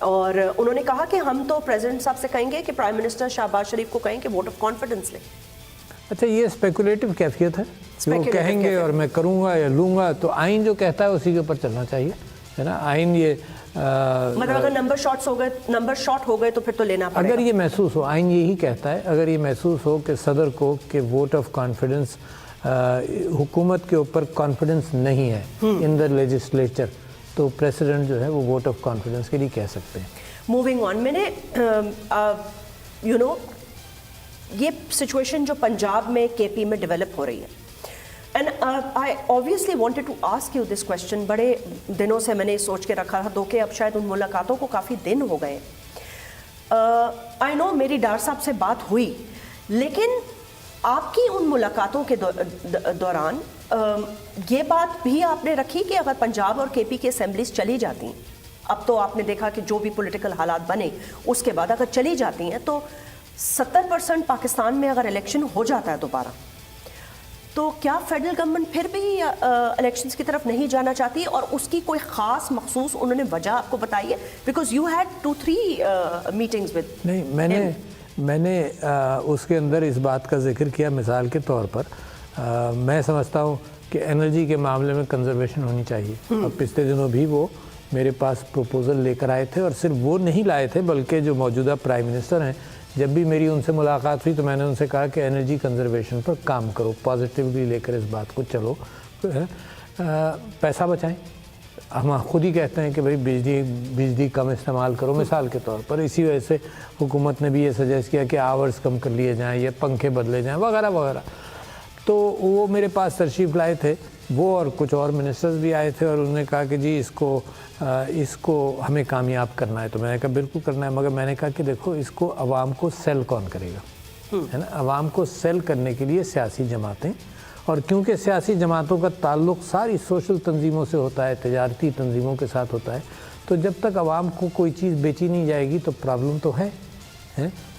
اور انہوں نے کہا کہ ہم تو پریزیڈنٹ صاحب سے کہیں گے کہ پرائم منسٹر شہباز شریف کو کہیں کہ ووٹ آف کانفیڈنس لیں. اچھا یہ اسپیکولیٹو کیفیت ہے کہ وہ کہیں گے اور میں کروں گا یا لوں گا, تو آئین جو کہتا ہے اسی کے اوپر چلنا چاہیے, ہے نا. آئین یہ مطلب اگر نمبر شارٹ ہو گئے تو پھر تو لینا پڑے گا. اگر یہ محسوس ہو, آئین یہی کہتا ہے, اگر یہ محسوس ہو کہ صدر کو کہ ووٹ آف کانفیڈنس حکومت کے اوپر کانفیڈنس نہیں ہے ان دا لیجسلیچر, تو پریسیڈنٹ جو ہے وہ ووٹ آف کانفیڈنس کے لیے کہہ سکتے ہیں. موونگ آن, میں نے یہ سچویشن جو پنجاب میں کے پی میں ڈیولپ ہو رہی ہے, and I obviously wanted to ask you this question. بڑے دنوں سے میں نے سوچ کے رکھا تھا کہ اب شاید ان ملاقاتوں کو کافی دن ہو گئے. آئی نو میری ڈار صاحب سے بات ہوئی, لیکن آپ کی ان ملاقاتوں کے دوران یہ بات بھی آپ نے رکھی کہ اگر پنجاب اور کے پی کی اسمبلیز چلی جاتی ہیں, اب تو آپ نے دیکھا کہ جو بھی پولیٹیکل حالات بنے اس کے بعد اگر چلی جاتی ہیں تو 70% پاکستان میں اگر الیکشن ہو جاتا ہے دوبارہ, تو کیا فیڈرل گورنمنٹ پھر بھی الیکشنز کی طرف نہیں جانا چاہتی؟ اور اس کی کوئی خاص مخصوص انہوں نے وجہ آپ کو بتائی ہے؟ Because you had 2-3 meetings with. نہیں, میں نے اس کے اندر اس بات کا ذکر کیا مثال کے طور پر. میں سمجھتا ہوں کہ انرجی کے معاملے میں کنزرویشن ہونی چاہیے, اور پچھلے دنوں بھی وہ میرے پاس پروپوزل لے کر آئے تھے, اور صرف وہ نہیں لائے تھے بلکہ جو موجودہ پرائم منسٹر ہیں, جب بھی میری ان سے ملاقات ہوئی تو میں نے ان سے کہا کہ انرجی کنزرویشن پر کام کرو, پازیٹیولی لے کر اس بات کو چلو, پیسہ بچائیں. ہم خود ہی کہتے ہیں کہ بھائی بجلی کم استعمال کرو مثال کے طور پر. اسی وجہ سے حکومت نے بھی یہ سجیسٹ کیا کہ آورز کم کر لیے جائیں یا پنکھے بدلے جائیں وغیرہ وغیرہ. تو وہ میرے پاس تشریف لائے تھے, وہ اور کچھ اور منسٹرز بھی آئے تھے, اور انہوں نے کہا کہ جی اس کو ہمیں کامیاب کرنا ہے. تو میں نے کہا بالکل کرنا ہے, مگر میں نے کہا کہ دیکھو اس کو عوام کو سیل کون کرے گا, ہے نا. عوام کو سیل کرنے کے لیے سیاسی جماعتیں, اور کیونکہ سیاسی جماعتوں کا تعلق ساری سوشل تنظیموں سے ہوتا ہے, تجارتی تنظیموں کے ساتھ ہوتا ہے, تو جب تک عوام کو کوئی چیز بیچی نہیں جائے گی تو پرابلم تو ہے.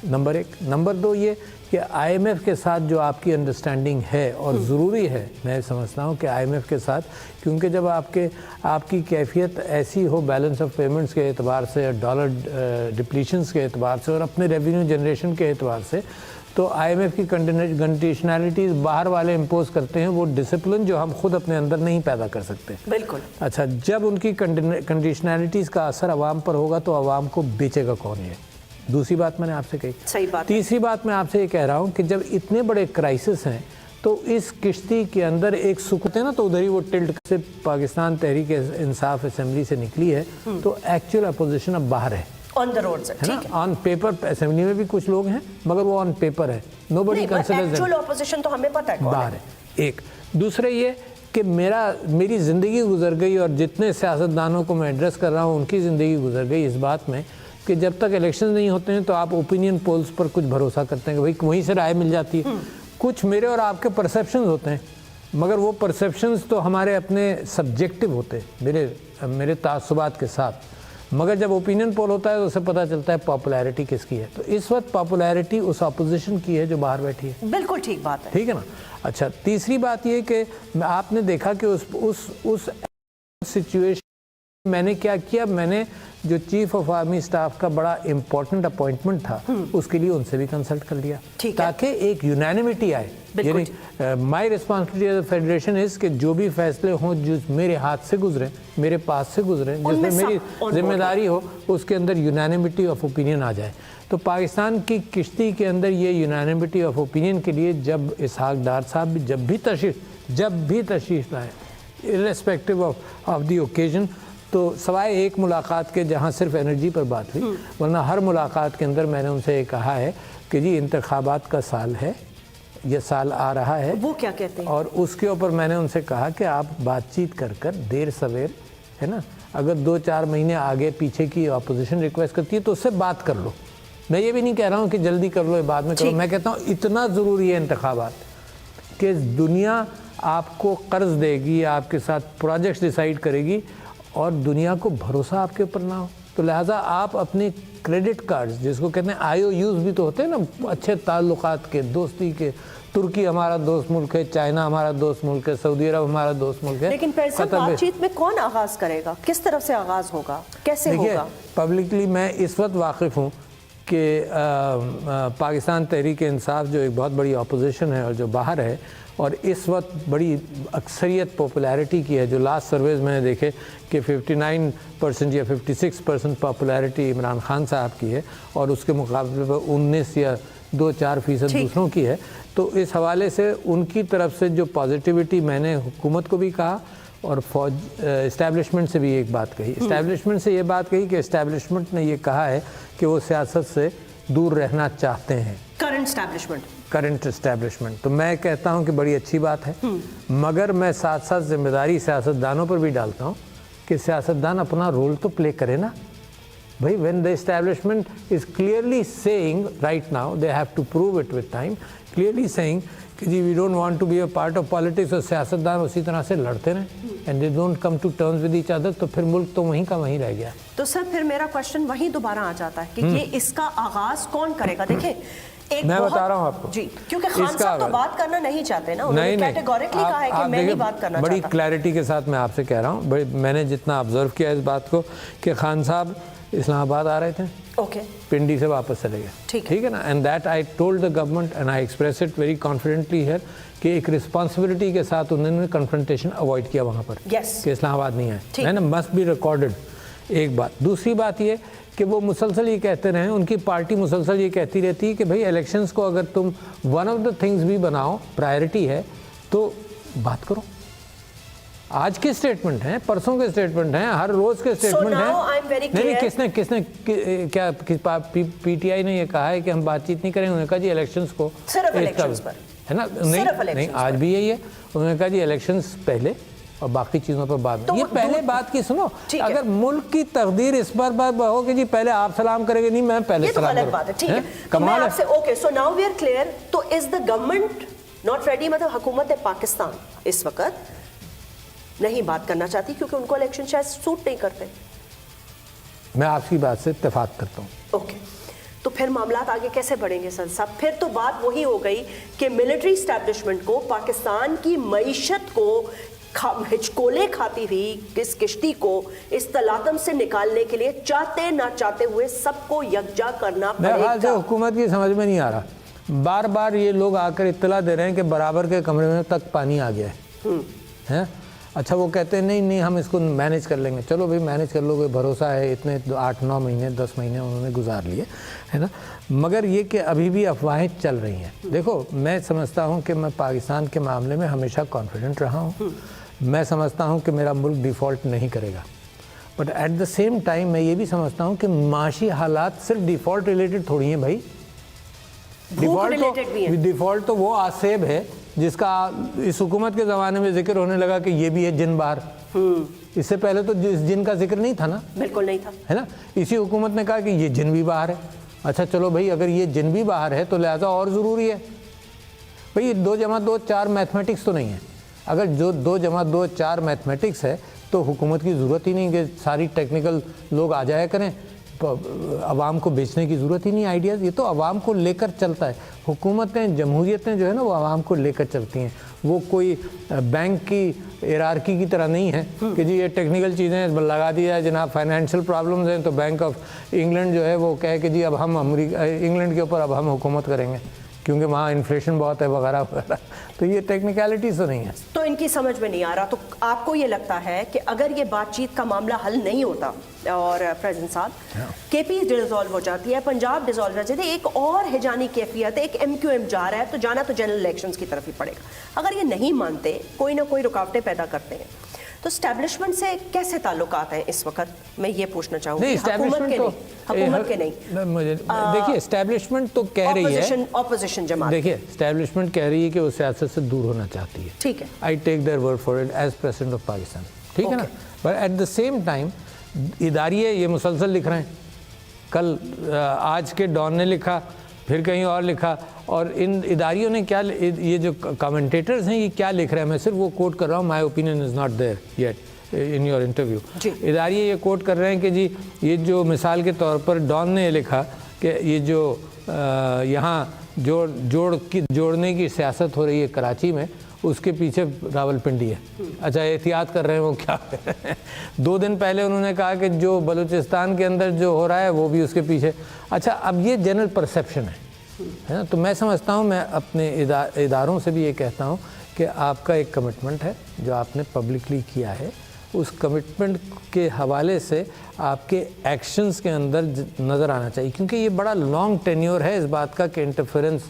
نمبر 1. نمبر 2 یہ کہ آئی ایم ایف کے ساتھ جو آپ کی انڈرسٹینڈنگ ہے, اور ضروری ہے, میں سمجھتا ہوں کہ آئی ایم ایف کے ساتھ, کیونکہ جب آپ کی کیفیت ایسی ہو بیلنس آف پیمنٹس کے اعتبار سے, ڈالر ڈپلیشنز کے اعتبار سے, اور اپنے ریونیو جنریشن کے اعتبار سے, تو آئی ایم ایف کی کنڈیشنالٹیز باہر والے امپوز کرتے ہیں, وہ ڈسپلن جو ہم خود اپنے اندر نہیں پیدا کر سکتے. بالکل. اچھا, جب ان کی کنڈیشنالٹیز کا اثر عوام پر ہوگا تو عوام کو بیچے گا کون ہے. دوسری بات میں نے آپ سے کہی. صحیح بات. تیسری بات میں آپ سے یہ کہہ رہا ہوں کہ جب اتنے بڑے کرائسس ہیں تو اس کشتی کے اندر ایک سکوت ہے نا, تو ادھر ہی وہ ٹلٹ سے پاکستان تحریک انصاف اسمبلی سے نکلی ہے, تو ایکچوئل اپوزیشن اب باہر ہے, آن دا روڈ سے. ٹھیک ہے, آن پیپر اسمبلی میں بھی کچھ لوگ ہیں مگر وہ آن پیپر ہے, نو بڈی کنسیڈرز ایکچوئل اپوزیشن تو ہمیں پتہ ہے کون باہر ہے. ایک دوسرے یہ کہ میری زندگی گزر گئی, اور جتنے سیاستدانوں کو میں ایڈریس کر رہا ہوں ان کی زندگی گزر گئی اس بات میں کہ جب تک الیکشن نہیں ہوتے ہیں تو آپ اوپینین پولز پر کچھ بھروسہ کرتے ہیں کہ بھائی وہیں سے رائے مل جاتی ہے. کچھ میرے اور آپ کے پرسیپشنز ہوتے ہیں, مگر وہ پرسیپشنز تو ہمارے اپنے سبجیکٹو ہوتے ہیں, میرے تعصبات کے ساتھ, مگر جب اوپینین پول ہوتا ہے تو اسے پتہ چلتا ہے پاپولیرٹی کس کی ہے. تو اس وقت پاپولیرٹی اس اپوزیشن کی ہے جو باہر بیٹھی ہے. بالکل ٹھیک بات ہے. ٹھیک ہے نا. اچھا, تیسری بات یہ کہ آپ نے دیکھا کہ اس سچویشن میں نے کیا کیا, میں نے جو چیف آف آرمی اسٹاف کا بڑا امپورٹنٹ اپوائنٹمنٹ تھا اس کے لیے ان سے بھی کنسلٹ کر لیا تاکہ ایک یونینمٹی آئے. یعنی my responsibility as a federation is کہ جو بھی فیصلے ہوں جو میرے ہاتھ سے گزرے, میرے پاس سے گزرے, جس میں میری ذمہ داری ہو, اس کے اندر یونینمٹی آف اوپینین آ جائے. تو پاکستان کی کشتی کے اندر یہ یونینمٹی آف اوپینین کے لیے جب اسحاق ڈار صاحب بھی جب بھی تشریف لائے, irrespective آف دی اوکیزن, تو سوائے ایک ملاقات کے جہاں صرف انرجی پر بات ہوئی, ورنہ ہر ملاقات کے اندر میں نے ان سے یہ کہا ہے کہ جی انتخابات کا سال ہے, یہ سال آ رہا ہے, وہ کیا کہتے ہیں, اور اس کے اوپر میں نے ان سے کہا کہ آپ بات چیت کر دیر سویر, ہے نا, اگر 2-4 مہینے آگے پیچھے کی اپوزیشن ریکویسٹ کرتی ہے تو اس سے بات کر لو. میں یہ بھی نہیں کہہ رہا ہوں کہ جلدی کر لو, بعد میں کرو, میں کہتا ہوں اتنا ضروری ہے انتخابات کہ دنیا آپ کو قرض دے گی, آپ کے ساتھ پروجیکٹس ڈیسائیڈ کرے گی, اور دنیا کو بھروسہ آپ کے اوپر نہ ہو, تو لہٰذا آپ اپنے کریڈٹ کارڈز جس کو کہتے ہیں IOUs بھی تو ہوتے ہیں نا اچھے تعلقات کے دوستی کے, ترکی ہمارا دوست ملک ہے, چائنا ہمارا دوست ملک ہے, سعودی عرب ہمارا دوست ملک ہے. لیکن بات چیت میں کون آغاز کرے گا, کس طرف سے آغاز ہوگا, کیسے ہوگا؟ پبلکلی میں اس وقت واقف ہوں کہ پاکستان تحریک انصاف جو ایک بہت بڑی اپوزیشن ہے اور جو باہر ہے اور اس وقت بڑی اکثریت پاپولیرٹی کی ہے, جو لاسٹ سرویز میں نے دیکھے کہ 59% یا 56% پاپولیرٹی عمران خان صاحب کی ہے اور اس کے مقابلے پر 19 یا 2-4% دوسروں کی ہے. تو اس حوالے سے ان کی طرف سے جو پازیٹیوٹی میں نے حکومت کو بھی کہا اور اسٹیبلشمنٹ سے بھی ایک بات کہی. اسٹیبلشمنٹ سے یہ بات کہی کہ اسٹیبلشمنٹ نے یہ کہا ہے کہ وہ سیاست سے دور رہنا چاہتے ہیں, کرنٹ اسٹیبلشمنٹ. تو میں کہتا ہوں کہ بڑی اچھی بات ہے, مگر میں ساتھ ساتھ ذمہ داری سیاستدانوں پر بھی ڈالتا ہوں کہ سیاستدان اپنا رول تو پلے کرے نا بھائی. when the establishment is clearly saying right now, they have to prove it with time, clearly saying کہ جی we don't want to be a part of politics, اور سیاستدان اسی طرح سے لڑتے رہیں and they don't come to terms with each other, تو پھر ملک تو وہیں کا وہیں رہ گیا. تو سر پھر میرا کوشچن وہیں دوبارہ آ جاتا ہے کہ یہ اس کا آغاز کون کرے گا؟ دیکھیں میں بتا رہا ہوں آپ کو جی, کیونکہ خان صاحب تو بات کرنا نہیں چاہتے نا, انہوں نے کیٹیگوریکلی کہا ہے کہ میں نہیں بات کرنا چاہتا. بڑی کلیئرٹی کے ساتھ میں آپ سے کہہ رہا ہوں, میں نے جتنا آبزرو کیا اس بات کو کہ خان صاحب اسلام آباد آ رہے تھے, پنڈی سے واپس چلے گئے, ٹھیک ہے نا. And that I told the government and I express it very confidently here کہ ایک رسپانسبلٹی کے ساتھ انہوں نے کنفرنٹیشن اوائڈ کیا وہاں پر کہ اسلام آباد نہیں آئے, ہے نا, مسٹ بی ریکارڈڈ. ایک بات. دوسری بات یہ کہ وہ مسلسل یہ کہتے رہے, ان کی پارٹی مسلسل یہ کہتی رہتی ہے کہ بھائی الیکشنز کو اگر تم ون آف دا تھنگز بھی بناؤ, پرائرٹی ہے, تو بات کرو. آج کے اسٹیٹمنٹ ہیں, پرسوں کے اسٹیٹمنٹ ہیں, ہر روز کے اسٹیٹمنٹ ہیں. نہیں, کس نے کیا پی ٹی آئی نے یہ کہا ہے کہ ہم بات چیت نہیں کریں گے؟ انہوں نے کہا جی الیکشنز کو ہے نا, نہیں آج بھی یہی ہے. انہوں نے کہا جی الیکشنز پہلے اور باقی چیزوں پر بعد میں. یہ پہلے بات کی سنو, اگر ملک کی تقدیر اس پر ہو کہ جی پہلے آپ سلام کریں گے, نہیں میں پہلے سلام کروں, کمال ہے. Okay, so now we are clear. تو is the government not ready, مطلب حکومت پاکستان اس وقت نہیں بات کرنا چاہتی کیونکہ ان کو الیکشن شاید سوٹ نہیں کرتے؟ میں آپ کی بات سے اتفاق کرتا ہوں. اوکے, تو پھر معاملات آگے کیسے بڑھیں گے سر صاحب؟ پھر تو بات وہی ہو گئی کہ ملٹری اسٹیبلشمنٹ کو پاکستان کی معیشت کو ہچکولے کھاتی ہوئی اس کشتی کو اس تلاطم سے نکالنے کے لیے چاہتے نہ چاہتے ہوئے سب کو یکجا کرنا پڑے گا. میرے خیال سے حکومت کی سمجھ میں نہیں آ رہا. بار بار یہ لوگ آ کر اطلاع دے رہے ہیں کہ برابر کے کمرے میں تک پانی آ گیا ہے. اچھا, وہ کہتے ہیں نہیں ہم اس کو مینیج کر لیں گے. چلو بھائی مینیج کر لو گے, بھروسہ ہے. اتنے 8-9 مہینے 10 مہینے انہوں نے گزار لیے, ہے نا. مگر یہ کہ ابھی بھی افواہیں چل رہی ہیں. دیکھو, میں سمجھتا ہوں کہ میں پاکستان کے معاملے میں ہمیشہ کانفیڈنٹ رہا ہوں. میں سمجھتا ہوں کہ میرا ملک ڈیفالٹ نہیں کرے گا. But at the same time میں یہ بھی سمجھتا ہوں کہ معاشی حالات صرف ڈیفالٹ ریلیٹڈ تھوڑی ہیں بھائی. ڈیفالٹ تو وہ آصیب ہے جس کا اس حکومت کے زمانے میں ذکر ہونے لگا کہ یہ بھی ہے جن بار. اس سے پہلے تو اس جن کا ذکر نہیں تھا نا, بالکل نہیں تھا, ہے نا. اسی حکومت نے کہا کہ یہ جن بھی باہر ہے. اچھا چلو بھائی, اگر یہ جن بھی باہر ہے تو لہٰذا اور ضروری ہے بھائی 2+2=4 میتھمیٹکس تو نہیں ہے. اگر جو 2+2=4 میتھمیٹکس ہے تو حکومت کی ضرورت ہی نہیں کہ ساری ٹیکنیکل لوگ آ جایا کریں, عوام کو بیچنے کی ضرورت ہی نہیں آئیڈیاز. یہ تو عوام کو لے کر چلتا ہے. حکومتیں, جمہوریتیں جو ہے نا, وہ عوام کو لے کر چلتی ہیں. وہ کوئی بینک کی ہیرارکی کی طرح نہیں ہے کہ جی یہ ٹیکنیکل چیزیں لگا دیا ہے جناب, فائنینشیل پرابلمز ہیں تو بینک آف انگلینڈ جو ہے وہ کہے کہ جی اب ہم انگلینڈ کے اوپر اب ہم حکومت کریں گے کیونکہ وہاں انفلیشن بہت ہے وغیرہ وغیرہ. تو یہ ٹیکنیکلٹیز تو نہیں ہے. تو ان کی سمجھ میں نہیں آ رہا. تو آپ کو یہ لگتا ہے کہ اگر یہ بات چیت کا معاملہ حل نہیں ہوتا اور پریزیڈنٹ صاحب کے پی ڈیزالو ہو جاتی ہے, پنجاب ڈیزالو ہو جاتی ہے, ایک اور ہجانی کیفیت, ایک MQM جا رہا ہے تو جانا تو جنرل الیکشنز کی طرف ہی پڑے گا. اگر یہ نہیں مانتے, کوئی نہ کوئی رکاوٹیں پیدا کرتے ہیں, تو اسٹیبلشمنٹ سے کیسے تعلقات ہیں اس وقت؟ میں یہ پوچھنا چاہوں گی. حکومت کے نہیں. دیکھیے, اسٹیبلشمنٹ تو کہہ رہی ہے, اپوزیشن جماعت, دیکھیے اسٹیبلشمنٹ کہہ رہی ہے کہ وہ سیاست سے دور ہونا چاہتی ہے. ٹھیک ہے, I take their word for it as president of Pakistan, ٹھیک ہے نا. But at the same time اداریے یہ مسلسل لکھ رہے ہیں. کل آج کے ڈان نے لکھا, پھر کہیں اور لکھا, اور ان اداریوں نے کیا, یہ جو کمنٹیٹرز ہیں یہ کیا لکھ رہے ہیں, میں صرف وہ کوٹ کر رہا ہوں, my opinion is not there yet, in your interview. جی. اداریہ یہ کوٹ کر رہے ہیں کہ جی یہ جو مثال کے طور پر ڈان نے یہ لکھا کہ یہ جو یہاں جوڑنے کی سیاست ہو رہی ہے کراچی میں، اس کے پیچھے راول پنڈی ہے. اچھا احتیاط کر رہے ہیں وہ کیا 2 دن پہلے انہوں نے کہا کہ جو بلوچستان کے اندر جو ہو رہا ہے وہ بھی اس کے پیچھے. اچھا اب یہ جنرل پرسیپشن ہے نا. تو میں سمجھتا ہوں، میں اپنے اداروں سے بھی یہ کہتا ہوں کہ آپ کا ایک کمٹمنٹ ہے جو آپ نے پبلکلی کیا ہے، اس کمٹمنٹ کے حوالے سے آپ کے ایکشنز کے اندر نظر آنا چاہیے، کیونکہ یہ بڑا لانگ ٹینیور ہے اس بات کا کہ interference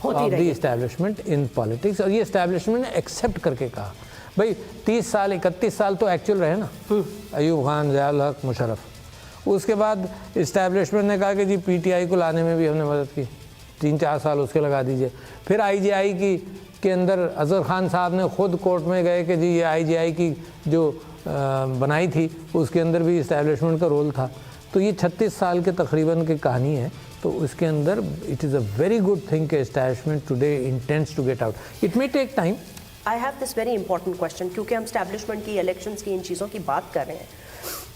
of the establishment in politics. اور یہ اسٹیبلشمنٹ نے ایکسیپٹ کر کے کہا بھائی 30 سال 31 سال تو ایکچوئل رہے نا، ایوب خان، ضیاء الحق، مشرف. اس کے بعد اسٹیبلشمنٹ نے کہا کہ جی پی ٹی آئی کو لانے میں بھی ہم نے مدد کی، 3-4 سال اس کے لگا دیجئے. پھر آئی جے آئی کے اندر اظہر خان صاحب نے خود کورٹ میں گئے کہ جی یہ آئی جے آئی کی جو بنائی تھی اس کے اندر بھی اسٹیبلشمنٹ کا رول تھا. تو یہ 36 سال کے تقریباً کی کہانی ہے. تو اس کے اندر it is a very good thing کہ establishment today intends to get out. It may take time. I have this very important question, کیونکہ ہم اسٹیبلشمنٹ کی، الیکشنس کی، ان چیزوں کی بات کر رہے ہیں.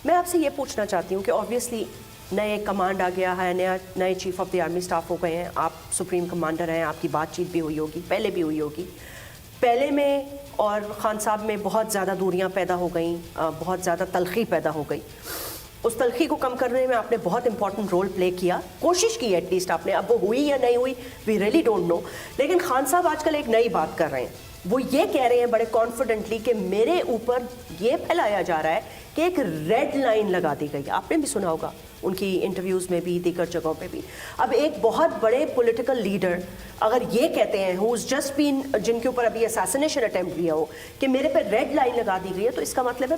میں آپ سے یہ پوچھنا چاہتی ہوں کہ آبویسلی نئے کمانڈ آ گیا ہے، نئے chief of the army staff ہو گئے ہیں، آپ سپریم کمانڈر ہیں، آپ کی بات چیت بھی ہوئی ہوگی، پہلے بھی ہوئی ہوگی. پہلے میں اور خان صاحب میں بہت زیادہ دوریاں پیدا ہو گئیں، بہت زیادہ تلخی پیدا ہو گئی. اس تلخی کو کم کرنے میں آپ نے بہت امپورٹنٹ رول پلے کیا، کوشش کی ایٹ لیسٹ آپ نے. اب وہ ہوئی یا نہیں ہوئی وی ریئلی ڈونٹ نو. لیکن خان صاحب آج کل ایک نئی بات کر رہے ہیں. وہ یہ کہہ رہے ہیں بڑے کانفیڈنٹلی کہ میرے اوپر یہ پھیلایا جا رہا ہے کہ ایک ریڈ لائن لگا دی گئی. آپ نے بھی سنا ہوگا ان کی انٹرویوز میں بھی، دیگر جگہوں پہ بھی. اب ایک بہت بڑے پولیٹیکل لیڈر اگر یہ کہتے ہیں ہوز جسٹ بین، جن کے اوپر ابھی اساسینیشن اٹیمپٹ لیا ہو، کہ میرے پہ ریڈ لائن لگا دی گئی ہے، تو اس کا مطلب ہے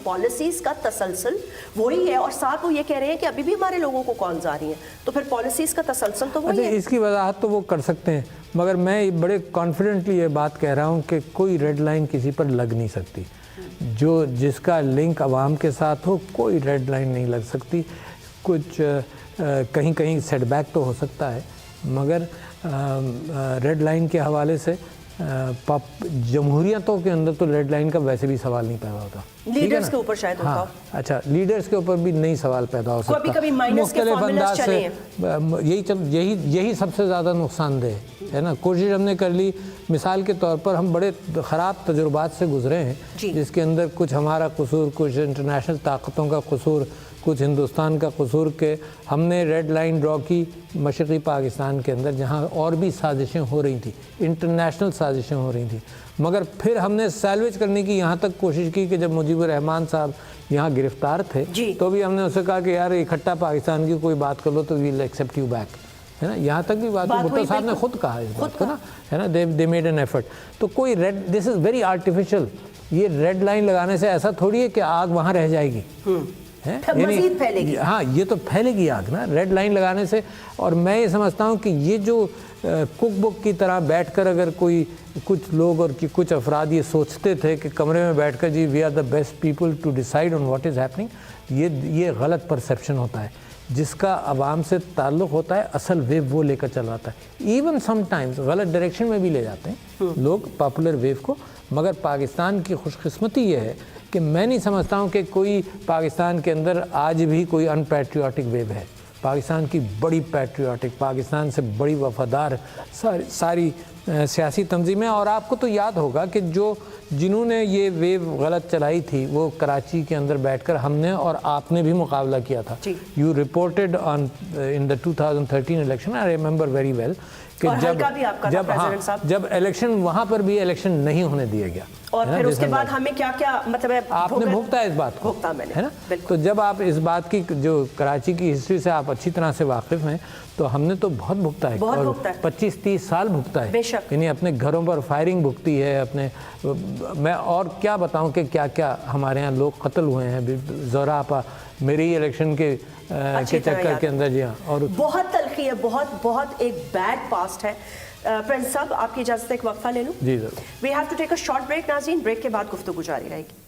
پالیسیز کا تسلسل وہی ہے. اور ساتھ وہ یہ کہہ رہے ہیں کہ ابھی بھی ہمارے لوگوں کو کالز آ رہی ہیں، تو پھر پالیسیز کا تسلسل تو وہی ہے. اس کی وضاحت تو وہ کر سکتے ہیں، مگر میں بڑے کانفیڈنٹلی یہ بات کہہ رہا ہوں کہ کوئی ریڈ لائن کسی پر لگ نہیں سکتی. جس کا لنک عوام کے ساتھ ہو، کوئی ریڈ لائن نہیں لگ سکتی. کچھ کہیں سیٹ بیک تو ہو سکتا ہے، مگر ریڈ لائن کے حوالے سے جمہوریتوں کے اندر تو ریڈ لائن کا ویسے بھی سوال نہیں پیدا ہوتا. لیڈرز کے اوپر شاید ہوتا ہو. اچھا لیڈرز کے اوپر بھی نہیں سوال پیدا ہو سکتا. کبھی مائنس کے فارمولاز چلے ہیں. یہی سب سے زیادہ نقصان دہ ہے نا. کوشش ہم نے کر لی. مثال کے طور پر ہم بڑے خراب تجربات سے گزرے ہیں، جس کے اندر کچھ ہمارا قصور، کچھ انٹرنیشنل طاقتوں کا قصور، کچھ ہندوستان کا قصور کہ ہم نے ریڈ لائن ڈرا کی مشرقی پاکستان کے اندر، جہاں اور بھی سازشیں ہو رہی تھیں، انٹرنیشنل سازشیں ہو رہی تھیں. مگر پھر ہم نے سیلویج کرنے کی یہاں تک کوشش کی کہ جب مجیب الرحمان صاحب یہاں گرفتار تھے تو بھی ہم نے اسے کہا کہ یار اکٹھا پاکستان کی کوئی بات کر لو تو ویل ایکسیپٹ یو بیک، ہے نا. یہاں تک بھی بات بھٹو صاحب نے خود کہا اس بات کو نا، ہے نا. They made an effort. تو کوئی دس از ویری آرٹیفیشل. یہ ریڈ لائن لگانے سے ایسا تھوڑی ہے کہ آگ وہاں رہ جائے گی، مزید پھیلے گی. ہاں یہ تو پھیلے گی آگ نا ریڈ لائن لگانے سے. اور میں یہ سمجھتا ہوں کہ یہ جو کک بک کی طرح بیٹھ کر اگر کچھ لوگ اور کچھ افراد یہ سوچتے تھے کہ کمرے میں بیٹھ کر جی we are the best people to decide on what is happening, یہ غلط پرسیپشن ہوتا ہے. جس کا عوام سے تعلق ہوتا ہے اصل ویو وہ لے کر چل رہا ہے. ایون سم ٹائمز غلط ڈائریکشن میں بھی لے جاتے ہیں لوگ پاپولر ویو کو. مگر پاکستان کی خوش قسمتی یہ ہے کہ میں نہیں سمجھتا ہوں کہ کوئی پاکستان کے اندر آج بھی کوئی ان پیٹریوٹک ویو ہے. پاکستان کی بڑی پیٹریوٹک، پاکستان سے بڑی وفادار ساری سیاسی تنظیمیں. اور آپ کو تو یاد ہوگا کہ جنہوں نے یہ ویو غلط چلائی تھی وہ کراچی کے اندر بیٹھ کر ہم نے اور آپ نے بھی مقابلہ کیا تھا. You reported on in the 2013 election. I remember very well کہ جب الیکشن وہاں پر بھی الیکشن نہیں ہونے دیا گیا، اور پھر اس کے بعد ہمیں کیا کیا مطلب آپ نے بھگتا ہے اس بات کو، ہے نا. تو جب آپ اس بات کی جو کراچی کی ہسٹری سے آپ اچھی طرح سے واقف ہیں تو ہم نے تو بہت بھگتا ہے، 25-30 سال بھگتا ہے. یعنی اپنے گھروں پر فائرنگ بھگتی ہے. میں اور کیا بتاؤں کہ کیا کیا ہمارے ہاں لوگ قتل ہوئے ہیں. زہرا آپا میری الیکشن کے چکر کے اندر. جی ہاں. اور بہت تلخی ہے، بہت ایک بیڈ پاسٹ ہے. پرنس صاحب آپ کی اجازت ایک وقفہ لے لوں؟ جی ضرور. We have to take a short break. ناظرین بریک کے بعد گفتگو جاری رہے گی.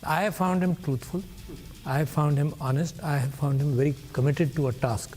I have found him truthful, I have found him honest, I have found him very committed to a task.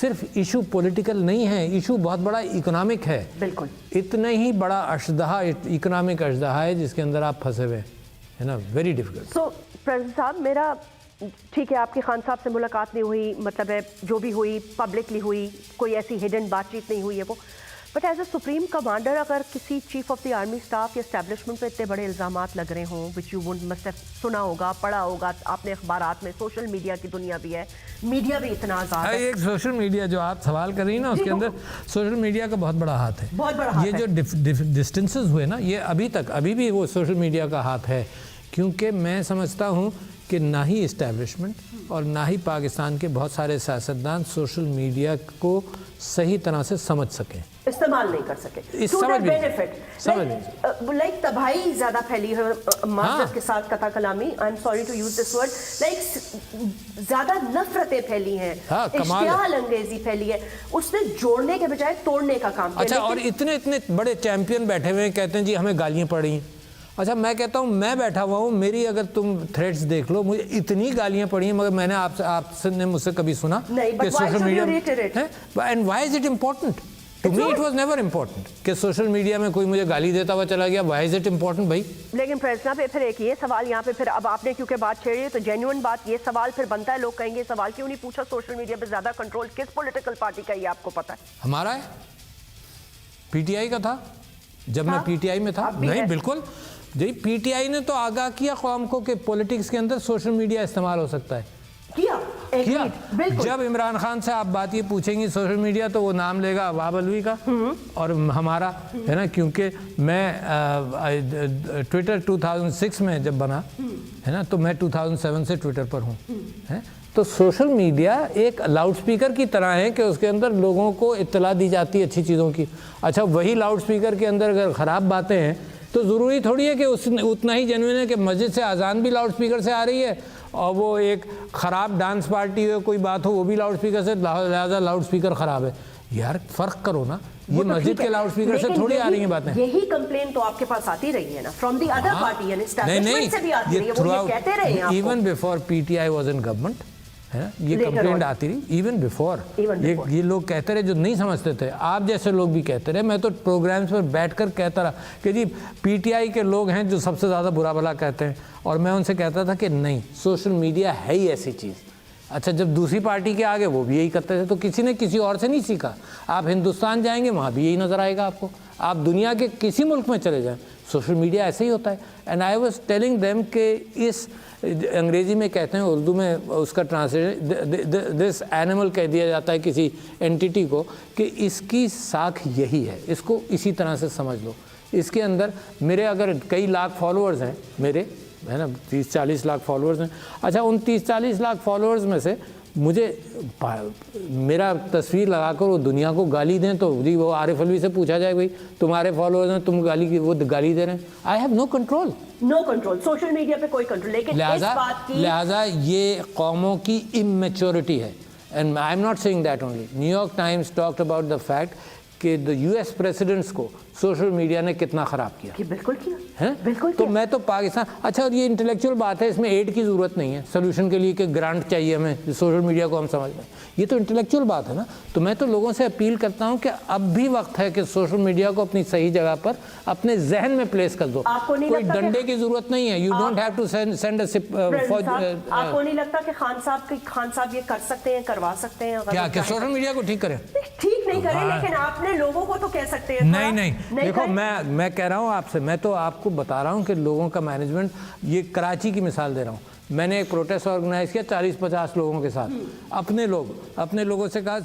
صرف ایشو پولیٹیکل نہیں ہے, ایشو بہت بڑا اکنامک ہے. بالکل اتنا ہی بڑا اشدہا, اکنامک اشدہا ہے جس کے اندر آپ پھنسے ہوئے ہے نا, ویری ڈیفیکلٹ. سو پریزیڈنٹ صاحب, میرا ٹھیک ہے آپ کی خان صاحب سے ملاقات نہیں ہوئی, مطلب ہے جو بھی ہوئی پبلکلی ہوئی, کوئی ایسی ہڈن بات چیت نہیں ہوئی ہے وہ, but as a supreme commander اگر کسی chief of the army staff یا اسٹیبلشمنٹ پہ اتنے بڑے الزامات لگ رہے ہوں, which you would must have سنا ہوگا, پڑھا ہوگا آپ نے اخبارات میں, سوشل میڈیا کی دنیا بھی ہے, میڈیا بھی اتنا آزاد ہے. ایک سوشل میڈیا جو آپ سوال کر رہی ہیں نا, اس کے اندر سوشل میڈیا کا بہت بڑا ہاتھ ہے. بہت بڑا ہاتھ یہ جو ڈسٹینسز ہوئے نا, یہ ابھی بھی وہ سوشل میڈیا کا ہاتھ ہے, کیونکہ میں سمجھتا ہوں کہ نہ ہی اسٹیبلشمنٹ اور نہ ہی پاکستان کے بہت سارے سیاستدان سوشل میڈیا کو صحیح طرح سے سمجھ سکیں, استعمال نہیں کر سکے. لائک تباہی زیادہ پھیلی ہے معذرت کے ساتھ قطع کلامی, I am sorry to use this word, like زیادہ نفرتیں پھیلی ہیں, اشتعال انگیزی پھیلی ہے, اس نے جوڑنے کے بجائے توڑنے کا کام کیا. اچھا, اور اتنے بڑے چیمپئن بیٹھے ہوئے ہیں, کہتے ہیں جی ہمیں گالیاں پڑ رہی ہیں. اچھا, میں کہتا ہوں میں بیٹھا ہوا ہوں, میری اگر تم تھریڈز دیکھ لو, مجھے اتنی گالیاں پڑی ہیں, مگر میں نے آپ نے مجھ سے کبھی سنا کہ social media and why is it important? To me it was never important کہ سوشل میڈیا میں کوئی مجھے گالی دیتا ہوا چلا گیا. وائی از اٹ امپورٹنٹ بھائی؟ لیکن پریزیڈنٹ پہ پھر ایک یہ سوال یہاں پہ پھر اب آپ نے کیونکہ بات چھیڑی ہے تو جینوئن بات, یہ سوال پھر بنتا ہے, لوگ کہیں گے سوال کیوں نہیں پوچھا سوشل میڈیا پہ زیادہ کنٹرول کس پولیٹیکل پارٹی کا, یہ آپ کو پتا ہے؟ ہمارا ہے, پی ٹی آئی کا تھا جب میں پی ٹی آئی میں تھا. نہیں بالکل جی, پی ٹی آئی نے تو آگاہ کیا قوم کو کہ پولیٹکس کے اندر سوشل میڈیا استعمال ہو سکتا ہے. کیا جب عمران خان سے آپ بات یہ پوچھیں گی سوشل میڈیا تو وہ نام لے گا وہاب الوی کا اور ہمارا ہے نا, کیونکہ میں ٹویٹر 2006 میں جب بنا ہے نا, تو میں 2007 سے ٹویٹر پر ہوں. تو سوشل میڈیا ایک لاؤڈ سپیکر کی طرح ہے کہ اس کے اندر لوگوں کو اطلاع دی جاتی ہے اچھی چیزوں کی. اچھا, وہی لاؤڈ سپیکر کے اندر اگر خراب باتیں ہیں تو ضروری تھوڑی ہے کہ اتنا ہی جینوئن ہے کہ مسجد سے اذان بھی لاؤڈ سپیکر سے آ رہی ہے اور وہ ایک خراب ڈانس پارٹی ہو, کوئی بات ہو, وہ بھی لاؤڈ سپیکر سے, لہٰذا لاؤڈ سپیکر خراب ہے. یار فرق کرو نا, یہ مسجد کے لاؤڈ سپیکر سے تھوڑی آ رہی ہیں باتیں. یہی کمپلین تو آپ کے پاس آتی رہی ہے نا فرام دی ادر پارٹی, یعنی اسٹیبلشمنٹ سے بھی آتی رہی ہے, وہ یہ کہتے رہے ہیں آپ کو. Even before P T I was in government ہے نا, یہ کمپلینٹ آتی رہی ایون بیفور. یہ لوگ کہتے رہے جو نہیں سمجھتے تھے, آپ جیسے لوگ بھی کہتے رہے. میں تو پروگرامز پر بیٹھ کر کہتا رہا کہ جی پی ٹی آئی کے لوگ ہیں جو سب سے زیادہ برا بھلا کہتے ہیں, اور میں ان سے کہتا تھا کہ نہیں, سوشل میڈیا ہے ہی ایسی چیز. اچھا, جب دوسری پارٹی کے آگے وہ بھی یہی کرتے تھے تو کسی نے کسی اور سے نہیں سیکھا. آپ ہندوستان جائیں گے وہاں بھی یہی نظر آئے گا آپ کو, آپ دنیا کے کسی ملک میں چلے جائیں سوشل میڈیا ایسے ہی ہوتا ہے. And I was telling them کہ اس انگریزی میں کہتے ہیں, اردو میں اس کا ٹرانسلیشن دس اینیمل کہہ دیا جاتا ہے کسی اینٹیٹی کو, کہ اس کی ساکھ یہی ہے, اس کو اسی طرح سے سمجھ لو. اس کے اندر میرے اگر کئی لاکھ فالوورز ہیں, میرے ہے نا 30-40 لاکھ فالوورز ہیں. اچھا, ان 30-40 لاکھ فالوورز میں سے مجھے میرا تصویر لگا کر وہ دنیا کو گالی دیں تو جی وہ عارف الوی سے پوچھا جائے بھائی تمہارے فالوورز ہیں, تم وہ گالی دے رہے ہیں. I have no control, social media پہ کوئی کنٹرول. لیکن لہٰذا یہ قوموں کی اممیچورٹی ہے. And I am not seeing that only. New York Times talked about the fact کہ دا یو ایس پریسیڈنٹس کو سوشل میڈیا نے کتنا خراب کیا. بالکل کیا, بالکل. تو میں تو پاکستان, اچھا اور یہ انٹلیکچوئل بات ہے, اس میں ایڈ کی ضرورت نہیں ہے سولوشن کے لیے کہ گرانٹ چاہیے ہمیں, سوشل میڈیا کو ہم سمجھ لیں, یہ تو انٹلیکچوئل بات ہے نا. تو میں تو لوگوں سے اپیل کرتا ہوں کہ اب بھی وقت ہے کہ سوشل میڈیا کو اپنی صحیح جگہ پر اپنے ذہن میں پلیس کر دو. کوئی ڈنڈے کی ضرورت نہیں ہے. You don't have to send آپ کو نہیں لگتا کہ خان صاحب یہ کر سکتے ہیں, کروا سکتے ہیں کیا کہ سوشل میڈیا کو ٹھیک کریں؟ ٹھیک نہیں کریں, لیکن آپ نے لوگوں کو تو کہہ سکتے ہیں. نہیں دیکھو, میں کہہ رہا ہوں آپ سے, میں تو آپ کو بتا رہا ہوں کہ لوگوں کا مینجمنٹ, یہ کراچی کی مثال دے رہا ہوں. میں نے ایک پروٹیسٹ آرگنائز کیا 40-50 لوگوں کے ساتھ. اپنے لوگوں سے کہا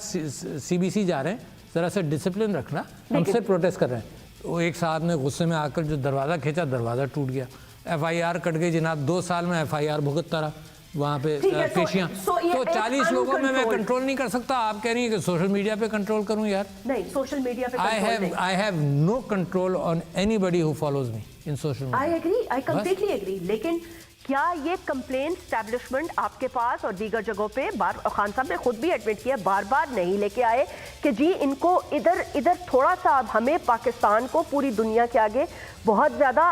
سی بی سی جا رہے ہیں, ذرا سا ڈسپلن رکھنا, ہم سے پروٹیسٹ کر رہے ہیں. وہ ایک صاحب نے غصے میں آ کر جو دروازہ کھینچا, دروازہ ٹوٹ گیا. ایف آئی آر کٹ گئی جناب, 2 سال میں ایف آئی آر بھگتتا رہا وہاں پہ پیشیاں. تو 40 لوگوں میں کنٹرول نہیں کر سکتا. آپ کہہ رہی ہیں کہ سوشل میڈیا پہ کنٹرول کروں؟ یار نہیں, سوشل میڈیا پہ I have no control on anybody who follows me in social media. I completely agree. لیکن کیا یہ کمپلین اسٹیبلشمنٹ آپ کے پاس اور دیگر جگہوں پہ, خان صاحب نے خود بھی ایڈمٹ کیا, بار بار نہیں لے کے آئے کہ جی ان کو ادھر تھوڑا سا, اب ہمیں پاکستان کو پوری دنیا کے آگے بہت زیادہ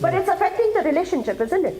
but it's affecting the relationship, isn't it?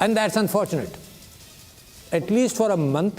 and that's unfortunate. At least for a month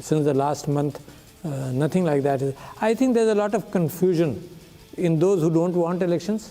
since the last month nothing like that is. I think there's a lot of confusion in those who don't want elections.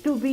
To be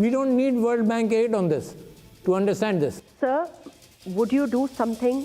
We don't need World Bank aid on this to understand this. Sir, would you do something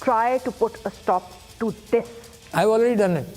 try to put a stop to this. I've already done it.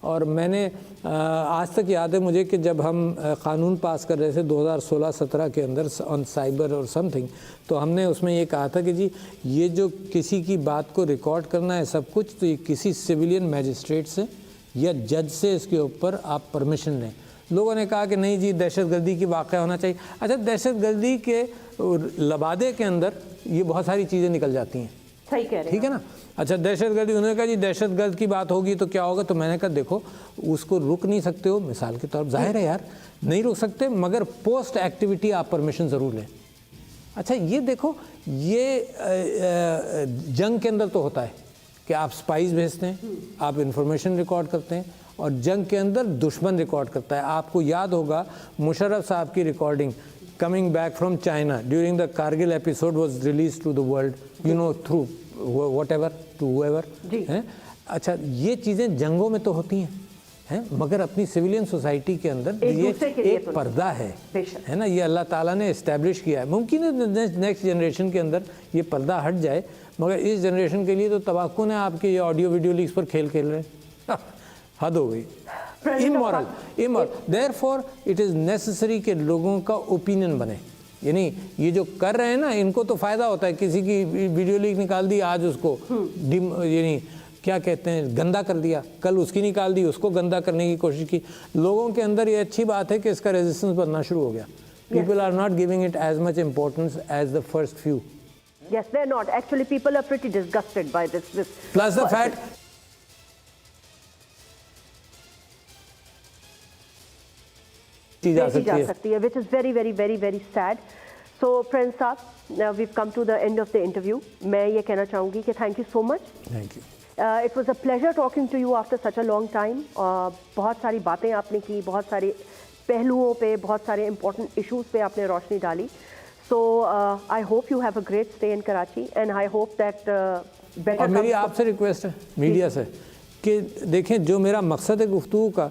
اور میں نے آج تک یاد ہے مجھے کہ جب ہم قانون پاس کر رہے تھے 2016-17 کے اندر آن سائبر اور سم تھنگ، تو ہم نے اس میں یہ کہا تھا کہ جی یہ جو کسی کی بات کو ریکارڈ کرنا ہے سب کچھ، تو یہ کسی سویلین میجسٹریٹ سے یا جج سے اس کے اوپر آپ پرمیشن لیں۔ لوگوں نے کہا کہ نہیں جی دہشت گردی کی واقعہ ہونا چاہیے۔ اچھا، دہشت گردی کے لبادے کے اندر یہ بہت ساری چیزیں نکل جاتی ہیں، صحیح کہہ رہے ہیں، ٹھیک ہے نا۔ اچھا دہشت گردی، انہوں نے کہا جی دہشت گرد کی بات ہوگی تو کیا ہوگا، تو میں نے کہا دیکھو اس کو رک نہیں سکتے ہو، مثال کے طور پر ظاہر ہے یار نہیں رک سکتے، مگر پوسٹ ایکٹیویٹی آپ پرمیشن ضرور لیں۔ اچھا یہ دیکھو، یہ جنگ کے اندر تو ہوتا ہے کہ آپ سپائز بھیجتے ہیں، آپ انفارمیشن ریکارڈ کرتے ہیں، اور جنگ کے اندر دشمن ریکارڈ کرتا ہے۔ آپ کو یاد ہوگا مشرف صاحب کی recording coming back from China during the Kargil episode was released to the world, you know, through whatever, to whoever. اچھا یہ چیزیں جنگوں میں تو ہوتی ہیں، مگر اپنی سویلین سوسائٹی کے اندر یہ ایک پردہ ہے نا، یہ اللہ تعالیٰ نے اسٹیبلش کیا ہے۔ ممکن ہے نیکسٹ جنریشن کے اندر یہ پردہ ہٹ جائے، مگر اس جنریشن کے لیے تو تباکن ہے۔ آپ کے یہ آڈیو ویڈیو لیکس پر کھیل رہے ہیں، حد ہو گئی، immoral. Therefore it is necessary کہ لوگوں کا اوپینین بنے، یعنی یہ جو کر رہے ہیں نا ان کو تو فائدہ ہوتا ہے، کسی کی ویڈیو لیک نکال دی آج اس کو یعنی کیا کہتے ہیں گندا کر دیا، کل اس کی نکال دی اس کو گندا کرنے کی کوشش کی۔ لوگوں کے اندر یہ اچھی بات ہے کہ اس کا ریزسٹنس بننا شروع ہو گیا۔ People are not giving it as much importance as the first few. Yes, they're not. Actually, people are pretty disgusted by this. Plus the fact جا سکتی ہے, which is very, very, very, very sad. So, Prince صاحب, now we've come to the end of the interview. میں یہ کہنا چاہوں گی کہ thank you so much. Thank you. It was a pleasure talking to you after such a long time. بہت ساری باتیں آپ نے کی, بہت سارے پہلوؤں پہ, بہت سارے important issues پہ آپ نے روشنی ڈالی. So, I hope you have a great stay in Karachi and I hope that better. اور میری آپ سے ریکویسٹ ہے میڈیا سے کہ دیکھیں جو میرا مقصد ہے گفتگو کا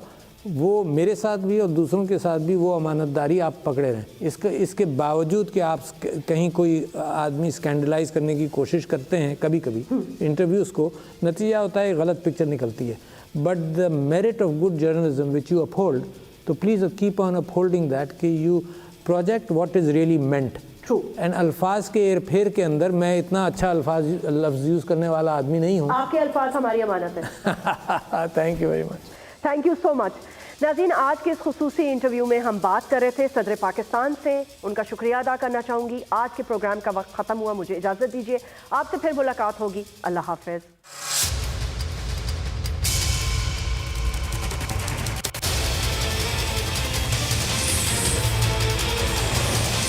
وہ میرے ساتھ بھی اور دوسروں کے ساتھ بھی وہ امانت داری آپ پکڑے رہیں. اس کے باوجود کہ آپ کہیں کوئی آدمی اسکینڈلائز کرنے کی کوشش کرتے ہیں کبھی کبھی انٹرویوز کو, نتیجہ ہوتا ہے غلط پکچر نکلتی ہے. But the merit of good journalism which you uphold, تو پلیز کیپ آن اپہولڈنگ دیٹ کہ you project what is really meant. And الفاظ کے ایر پھیر کے اندر میں اتنا اچھا لفظ یوز کرنے والا آدمی نہیں ہوں. آپ کے الفاظ ہماری امانت ہے. Thank you very much. Thank you so much. ناظرین, آج کے اس خصوصی انٹرویو میں ہم بات کر رہے تھے صدر پاکستان سے. ان کا شکریہ ادا کرنا چاہوں گی. آج کے پروگرام کا وقت ختم ہوا, مجھے اجازت دیجیے. آپ سے پھر ملاقات ہوگی. اللہ حافظ.